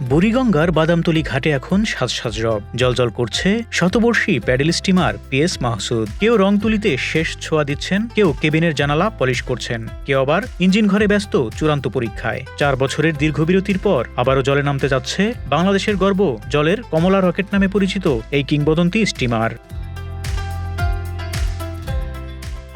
বুড়িগঙ্গার বাদামতলী ঘাটে এখন সাজ সাজ রব, জলজল করছে শতবর্ষী প্যাডেল স্টিমার পিএস মাহসুদ। কেউ রং তুলিতে শেষ ছোঁয়া দিচ্ছেন, কেউ কেবিনের জানালা পলিশ করছেন, কেউ আবার ইঞ্জিন ঘরে ব্যস্ত চূড়ান্ত পরীক্ষায়। ৪ বছরের দীর্ঘ বিরতির পর আবারও জলে নামতে যাচ্ছে বাংলাদেশের গর্ব, জলের কমলা রকেট নামে পরিচিত এই কিংবদন্তি স্টিমার।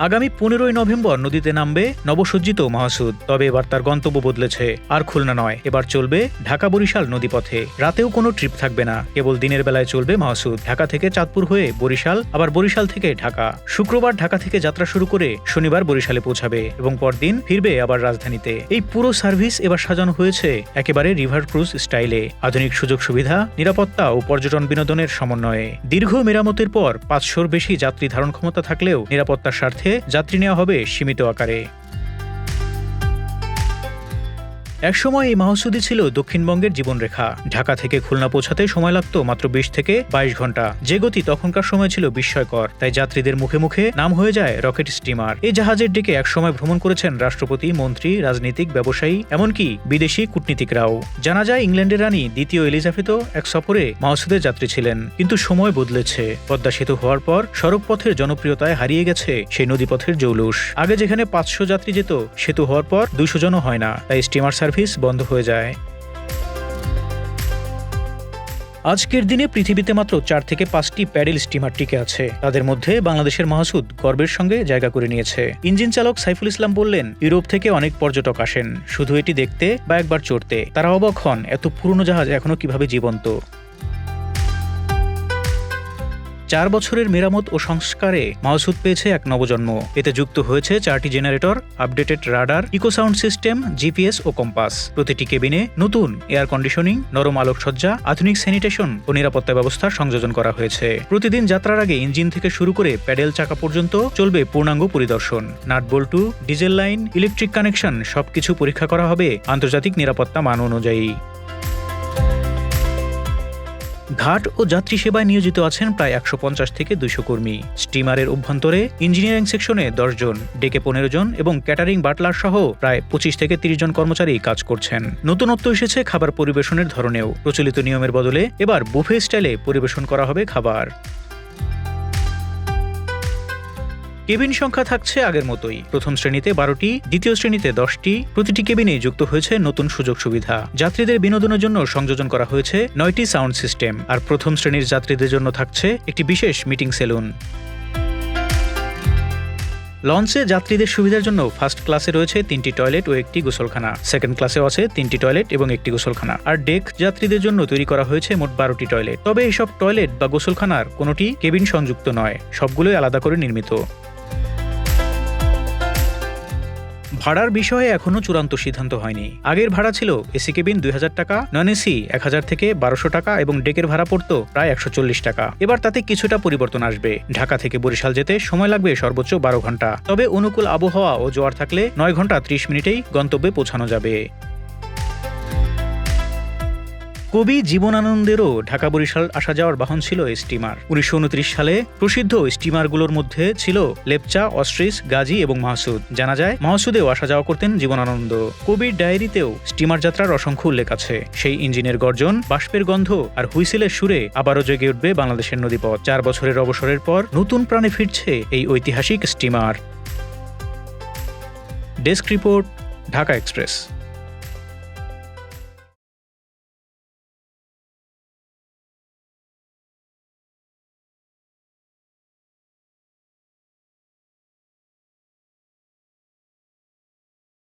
আগামী ১৫ই নভেম্বর নদীতে নামবে নবসজ্জিত মাহসুদ। তবে এবার তার গন্তব্য বদলেছে, আর খুলনা নয়, এবার চলবে ঢাকা বরিশাল নদীপথে। রাতেও কোনো ট্রিপ থাকবে না, কেবল দিনের বেলায় চলবে মাহসুদ। ঢাকা থেকে চাঁদপুর হয়ে বরিশাল, আবার বরিশাল থেকে ঢাকা। শুক্রবার ঢাকা থেকে যাত্রা শুরু করে শনিবার বরিশালে পৌঁছাবে এবং পরদিন ফিরবে আবার রাজধানীতে। এই পুরো সার্ভিস এবার সাজানো হয়েছে একেবারে রিভার ক্রুজ স্টাইলে। আধুনিক সুযোগ সুবিধা, নিরাপত্তা ও পর্যটন বিনোদনের সমন্বয়ে। দীর্ঘ মেরামতের পর ৫০০র বেশি যাত্রী ধারণ ক্ষমতা থাকলেও নিরাপত্তার স্বার্থে যাত্রী নেওয়া হবে সীমিত আকারে। একসময় এই মাহসুদই ছিল দক্ষিণবঙ্গের জীবনরেখা। ঢাকা থেকে খুলনা পৌঁছাতে সময় লাগত মাত্র ২০ থেকে ২২ ঘন্টা। যে গতি তখনকার সময় ছিল বিস্ময়কর, তাই যাত্রীদের মুখে মুখে নাম হয়ে যায় রকেট স্টিমার। এই জাহাজের ডেকে একসময় ভ্রমণ করেছেন রাষ্ট্রপতি, মন্ত্রী, রাজনীতিক, ব্যবসায়ী, এমনকি বিদেশি কূটনীতিকরাও। জানা যায় ইংল্যান্ডের রানী দ্বিতীয় এলিজাবেথও এক সফরে মাহসুদের যাত্রী ছিলেন। কিন্তু সময় বদলেছে। পদ্মা সেতু হওয়ার পর সড়ক পথের জনপ্রিয়তায় হারিয়ে গেছে সেই নদীপথের জৌলুস। আগে যেখানে ৫০০ যাত্রী যেত, সেতু হওয়ার পর ২০০ জনও হয় না, তাই স্টিমার সার্ভিস বন্ধ হয়ে যায়। আজকের দিনে পৃথিবীতে মাত্র ৪ থেকে ৫টি প্যাডেল স্টিমার টিকে আছে। তাদের মধ্যে বাংলাদেশের মাহসুদ গর্বের সঙ্গে জায়গা করে নিয়েছে। ইঞ্জিন চালক সাইফুল ইসলাম বললেন, ইউরোপ থেকে অনেক পর্যটক আসেন শুধু এটি দেখতে বা একবার চড়তে। তারা অবাক হন এত পুরনো জাহাজ এখনো কিভাবে জীবন্ত। ৪ বছরের মেরামত ও সংস্কারে মাহসুদ পেয়েছে এক নবজন্ম। এতে যুক্ত হয়েছে ৪টি generator, updated radar, echo sound system, GPS ও কম্পাস। প্রতিটি কেবিনে নতুন এয়ার কন্ডিশনিং, নরম আলোকসজ্জা, আধুনিক স্যানিটেশন ও নিরাপত্তা ব্যবস্থা সংযোজন করা হয়েছে। প্রতিদিন যাত্রার আগে ইঞ্জিন থেকে শুরু করে প্যাডেল চাকা পর্যন্ত চলবে পূর্ণাঙ্গ পরিদর্শন। নাট বল্টু, ডিজেল লাইন, ইলেকট্রিক কানেকশন সবকিছু পরীক্ষা করা হবে আন্তর্জাতিক নিরাপত্তা মান অনুযায়ী। ঘাট ও যাত্রী সেবায় নিয়োজিত আছেন প্রায় ১৫০ থেকে ২০০ কর্মী। স্টিমারের অভ্যন্তরে ইঞ্জিনিয়ারিং সেকশনে ১০ জন, ডেকে ১৫ জন এবং ক্যাটারিং, বাটলার সহ প্রায় ২৫ থেকে ৩০ জন কর্মচারী কাজ করছেন। নতুনত্ব এসেছে খাবার পরিবেশনের ধরনেও। প্রচলিত নিয়মের বদলে এবার বুফে স্টাইলে পরিবেশন করা হবে খাবার। কেবিন সংখ্যা থাকছে আগের মতোই। প্রথম শ্রেণীতে ১২টি, দ্বিতীয় শ্রেণীতে 10টি। প্রতিটি কেবিনে যুক্ত হয়েছে নতুন সুযোগ সুবিধা। যাত্রীদের বিনোদনের জন্য সংযোজন করা হয়েছে ৯টি সাউন্ড সিস্টেম। আর প্রথম শ্রেণীর যাত্রীদের জন্য থাকছে একটি বিশেষ মিটিং সেলুন। লঞ্চে যাত্রীদের সুবিধার জন্য ফার্স্ট ক্লাসে রয়েছে ৩টি টয়লেট ও একটি গোসলখানা। সেকেন্ড ক্লাসেও আছে ৩টি টয়লেট এবং একটি গোসলখানা। আর ডেক যাত্রীদের জন্য তৈরি করা হয়েছে মোট ১২টি টয়লেট। তবে এইসব টয়লেট বা গোসলখানার কোনোটি কেবিন সংযুক্ত নয়, সবগুলোই আলাদা করে নির্মিত। ভাড়ার বিষয়ে এখনো চূড়ান্ত সিদ্ধান্ত হয়নি। আগের ভাড়া ছিল এসি কেবিন ২০০০ টাকা, নন এসি ১০০০ থেকে ১২০০ টাকা এবং ডেকের ভাড়া পড়তো প্রায় ১৪০ টাকা। এবার তাতে কিছুটা পরিবর্তন আসবে। ঢাকা থেকে বরিশাল যেতে সময় লাগবে সর্বোচ্চ ১২ ঘন্টা। তবে অনুকূল আবহাওয়া ও জোয়ার থাকলে ৯ ঘন্টা ৩০ মিনিটেই গন্তব্যে পৌঁছানো যাবে। কবি জীবনানন্দেরও ঢাকা বরিশাল আসা যাওয়ার বাহন ছিল এই স্টিমার। ১৯২৯ সালে প্রসিদ্ধ স্টিমারগুলোর মধ্যে ছিল লেপচা, অস্ট্রিচ, গাজী এবং মাহসুদ। জানা যায় মাহসুদেও আসা যাওয়া করতেন জীবনানন্দ। কবির ডায়েরিতেও স্টিমার যাত্রার অসংখ্য উল্লেখ আছে। সেই ইঞ্জিনের গর্জন, বাষ্পের গন্ধ আর হুইসেলের সুরে আবারও জেগে উঠবে বাংলাদেশের নদীপথ। ৪ বছরের অবসরের পর নতুন প্রাণে ফিরছে এই ঐতিহাসিক steamer. Desk report, Dhaka express.